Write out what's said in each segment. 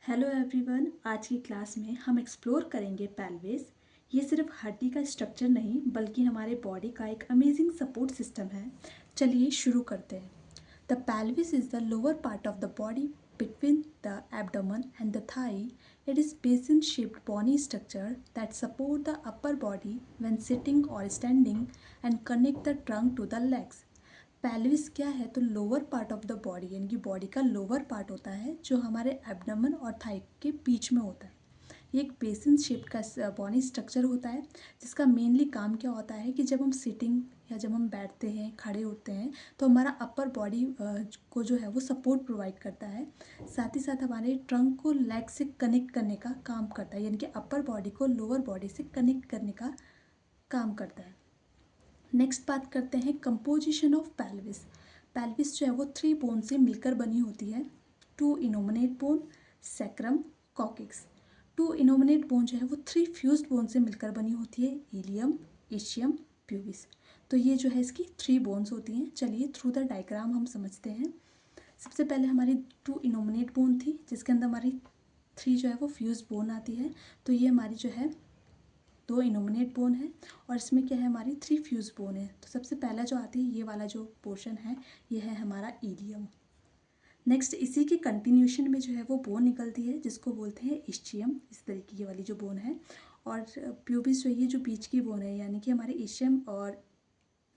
Hello everyone, आज की class में हम एक्सप्लोर करेंगे पेल्विस। ये सिर्फ हड्डी का स्ट्रक्चर नहीं बल्कि हमारे बॉडी का एक अमेजिंग सपोर्ट सिस्टम है। चलिए शुरू करते हैं। The pelvis is the lower part of the body between the abdomen and the thigh. It is basin shaped bony structure that support the upper body when sitting or standing and connect the trunk to the legs. Pelvis क्या है तो lower part of the body यानी कि body का lower part होता है जो हमारे एब्डोमेन और थाई के बीच में होता है। ये एक बेसिन शेप का बॉडी स्ट्रक्चर होता है जिसका मेनली काम क्या होता है कि जब हम सिटिंग या जब हम बैठते हैं खड़े उठते हैं तो हमारा अपर बॉडी को जो है वो सपोर्ट प्रोवाइड करता है। साथ ही साथ हमारे ट्रंक को लेग से कनेक्ट करने का काम करता है यानी कि अपर बॉडी को लोअर बॉडी से कनेक्ट करने का काम करता है। नेक्स्ट बात करते हैं कंपोजिशन ऑफ पेल्विस। पेल्विस जो है वो 3 बोन से मिलकर बनी होती है। 2 innominate bone, sacrum, coccyx. 2 innominate bone जो है वो 3 फ्यूज्ड बोन से मिलकर बनी होती है, इलियम, इशियम, प्यूबिस। तो ये जो है इसकी 3 बोन्स होती हैं। चलिए थ्रू द डायग्राम हम समझते हैं। सबसे पहले हमारी 2 इनोमिनेट बोन थी जिसके अंदर हमारी 3 जो है वो फ्यूज्ड बोन आती है। तो ये हमारी जो है 2 इनोमिनेट बोन है और इसमें क्या है हमारी 3 फ्यूज बोन है। तो सबसे पहला जो आती है ये वाला जो पोर्शन है ये है हमारा इलियम। नेक्स्ट इसी के कंटिन्यूशन में जो है वो बोन निकलती है जिसको बोलते हैं इश्चियम, इस तरीके की वाली जो बोन है। और प्यूबिस जो ये जो बीच की बोन है यानी कि हमारे इशियम और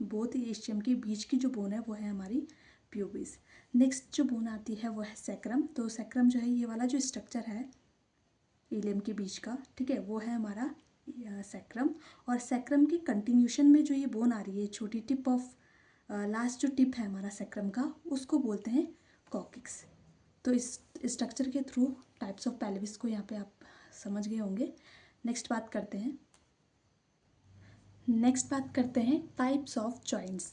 बोथ इशियम के बीच की जो बोन है वो है हमारी प्यूबिस। नेक्स्ट जो बोन आती है वो है सैक्रम। तो सैक्रम जो है ये वाला जो स्ट्रक्चर है इलियम के बीच का, ठीक है, वो है हमारा सैक्रम। और सैक्रम के कंटिन्यूशन में जो ये बोन आ रही है छोटी टिप ऑफ लास्ट जो टिप है हमारा सैक्रम का उसको बोलते हैं कॉकिक्स। तो इस स्ट्रक्चर के थ्रू टाइप्स ऑफ पेल्विस को यहाँ पे आप समझ गए होंगे। नेक्स्ट बात करते हैं टाइप्स ऑफ जॉइंट्स।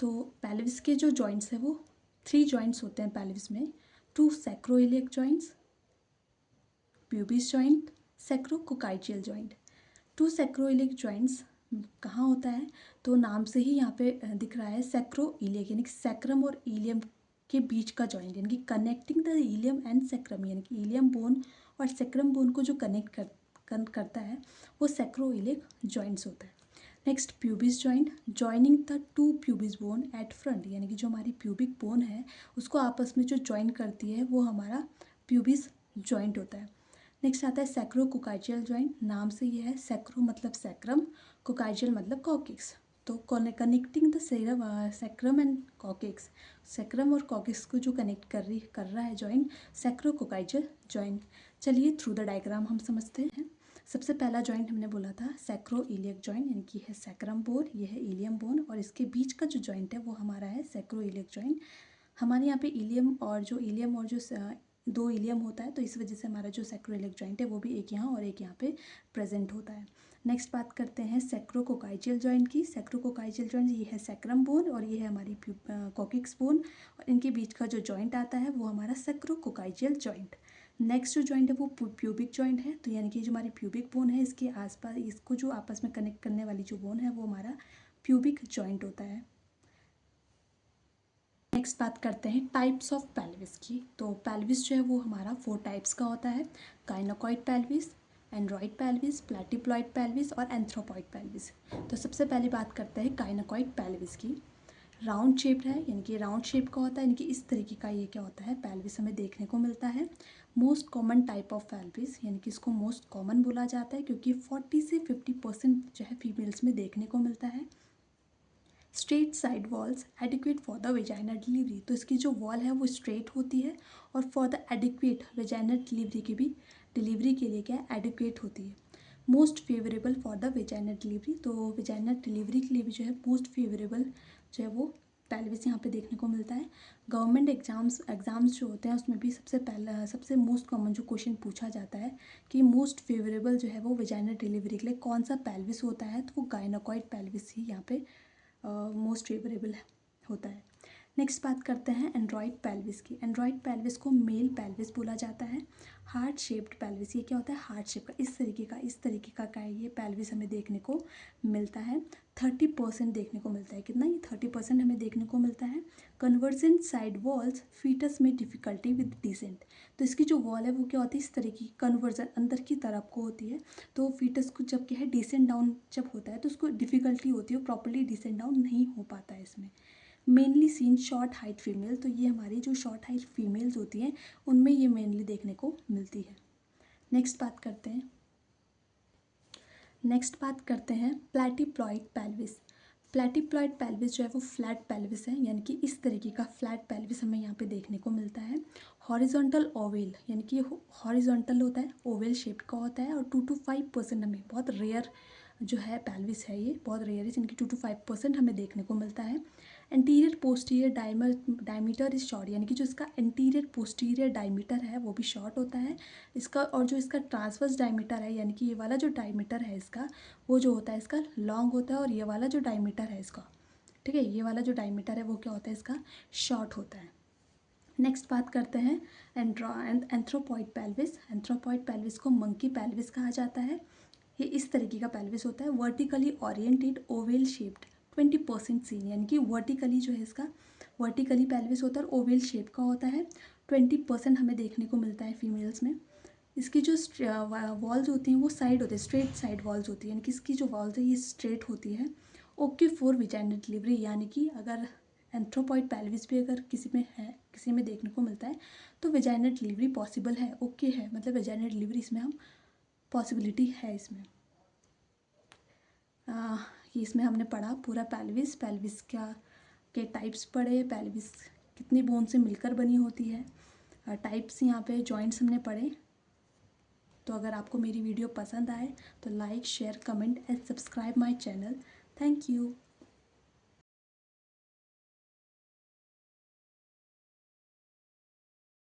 तो पेल्विस के जो जॉइंट्स हैं वो 3 जॉइंट्स होते हैं पेल्विस में। 2 sacroiliac joints, pubis joint, sacrococcygeal joint. 2 sacroiliac joints कहाँ होता है तो नाम से ही यहाँ पे दिख रहा है सैक्रोइलियक यानी कि सैक्रम और इलियम के बीच का जॉइंट यानी कि connecting the ilium and sacrum यानी कि इलियम बोन और सैक्रम बोन को जो करता है वो सैक्रोइलियक जॉइंट्स होता है। Next pubis joint, joining the 2 pubis bone at front यानी कि जो हमारी प्यूबिक बोन है उसको आपस में जो जॉइन करती है वो हमारा प्यूबिस जॉइंट होता है। नेक्स्ट आता है सैक्रोकोकाइजियल जॉइंट। नाम से ये है, सैक्रो मतलब सैक्रम, कोकाइजियल मतलब कॉकिक्स। तो connecting the sacrum and coccyx, sacrum और कॉकिक्स को जो कनेक्ट कर रहा है जॉइंट, सैक्रोकोकाइजियल जॉइंट। चलिए थ्रू द डायग्राम हम समझते हैं। सबसे पहला जॉइंट हमने बोला था सैक्रोइलियक जॉइंट यानी कि है सैक्रम बोन, ये है इलियम बोन और इसके बीच का जो जॉइंट है वो हमारा है सैक्रोइलियक जॉइंट। हमारे यहाँ पे इलियम और जो 2 इलियम होता है तो इस वजह से हमारा जो सैक्रोइलियक जॉइंट है वो भी एक यहाँ और एक यहाँ पे प्रेजेंट होता है। नेक्स्ट बात करते हैं सैक्रोकोकाइजियल जॉइंट की। सैक्रोकोकाइजियल जॉइंट ये है सैक्रम बोन और ये है हमारी कॉकिक्स बोन और इनके बीच का जो जॉइंट आता है वो हमारा सैक्रोकोकाइजियल जॉइंट। नेक्स्ट जो जॉइंट है वो प्यूबिक जॉइंट है। तो यानी कि जो हमारी प्यूबिक बोन है इसके आसपास इसको जो आपस में कनेक्ट करने वाली जो बोन है वो हमारा प्यूबिक जॉइंट होता है। नेक्स्ट बात करते हैं टाइप्स ऑफ पेल्विस की। तो पेल्विस जो है वो हमारा 4 टाइप्स का होता है, गाइनोकॉइड पेल्विस, एंड्रॉइड पेल्विस, प्लैटिप्लॉइड पेल्विस और एंथ्रोपॉइड पेल्विस। तो सबसे पहले बात करते हैं गाइनोकॉइड पेल्विस की। राउंड शेप्ड है यानी कि राउंड शेप का होता है यानी कि इस तरीके का ये क्या होता है पेल्विस हमें देखने को मिलता है। Most common type of pelvis यानी कि इसको मोस्ट कॉमन बोला जाता है क्योंकि 40 से 50% जो है फीमेल्स में देखने को मिलता है। Straight side walls adequate for the vaginal delivery. तो इसकी जो वॉल है वो स्ट्रेट होती है और for the adequate vaginal delivery की भी डिलीवरी के लिए क्या है एडिक्वेट होती है। Most favourable for the vaginal delivery, तो वेजाइनल डिलीवरी के लिए भी जो है मोस्ट फेवरेबल जो है वो पेल्विस यहाँ पे देखने को मिलता है। गवर्नमेंट एग्जाम्स जो होते हैं उसमें भी सबसे मोस्ट कॉमन जो क्वेश्चन पूछा जाता है कि मोस्ट फेवरेबल जो है वो वेजाइनल डिलीवरी के लिए कौन सा पेल्विस होता है तो वो गाइनोकॉइड पेल्विस ही यहाँ पे मोस्ट फेवरेबल होता है। नेक्स्ट बात करते हैं एंड्रॉयड पेल्विस की। एंड्रॉयड पेल्विस को मेल पेल्विस बोला जाता है। हार्ट शेप्ड पेल्विस, ये क्या होता है, हार्ट शेप का, इस तरीके का है ये पेल्विस हमें देखने को मिलता है। 30% देखने को मिलता है, कितना, ये 30% हमें देखने को मिलता है। कन्वर्जेंट साइड वॉल्स, फीटस में डिफिकल्टी विद डिसेंट। तो इसकी जो वॉल है वो क्या होती है, इस तरीके की कन्वर्जन अंदर की तरफ को होती है। तो फीटस को जब क्या है डिसेंट डाउन जब होता है तो उसको डिफिकल्टी होती है, वो प्रॉपरली डिसेंट डाउन नहीं हो पाता है इसमें। Mainly seen short height female, तो ये हमारी जो शॉर्ट हाइट फीमेल्स होती हैं उनमें ये मेनली देखने को मिलती है। नेक्स्ट बात करते हैं प्लैटिप्लॉइड पेल्विस। प्लैटिप्लॉइड पेल्विस जो है वो फ्लैट पेल्विस है, यानी कि इस तरीके का फ्लैट पेल्विस हमें यहाँ पे देखने को मिलता है। हॉरिजॉन्टल ओवेल, यानी कि हॉरिजॉन्टल होता है, ओवेल शेप का होता है, और 2 to 5% हमें, बहुत रेयर जो है पेल्विस है, ये बहुत रेयर है, जिनकी 2 to 5% हमें देखने को मिलता है। Anterior posterior diameter is short, यानी कि जो इसका एंटीरियर पोस्टीरियर डायमीटर है वो भी शॉर्ट होता है इसका, और जो इसका ट्रांसवर्स डायमीटर है, यानी कि ये वाला जो डायमीटर है इसका, वो जो होता है इसका लॉन्ग होता है, और ये वाला जो डायमीटर है इसका, ठीक है, ये वाला जो डायमीटर है वो क्या होता है इसका, शॉर्ट होता है। नेक्स्ट बात करते हैं एंथ्रोपॉइड पेल्विस। एंथ्रोपॉइड पेल्विस को मंकी पेल्विस कहा जाता है। ये इस तरीके का पेल्विस होता है, vertically oriented oval shaped, 20% seen, यानी कि वर्टिकली जो है इसका वर्टिकली पेल्विस होता है और ओवेल शेप का होता है। 20% हमें देखने को मिलता है फीमेल्स में। इसकी जो वॉल्स होती हैं वो साइड होती है, स्ट्रेट साइड वॉल्स होती है, यानी कि इसकी जो वॉल्स है ये स्ट्रेट होती है। ओके फॉर विजाइनल डिलीवरी, यानी कि अगर एंथ्रोपॉइड पेल्विस भी अगर किसी में है, किसी में देखने को मिलता है तो विजाइनल डिलीवरी पॉसिबल है, ओके है, मतलब विजाइनल डिलीवरी इसमें हम पॉसिबिलिटी है इसमें। ये इसमें हमने पढ़ा पूरा पेल्विस क्या के टाइप्स पढ़े, पेल्विस कितनी बोन से मिलकर बनी होती है, टाइप्स यहाँ पे जॉइंट्स हमने पढ़े। तो अगर आपको मेरी वीडियो पसंद आए तो like share comment and subscribe my channel. Thank you.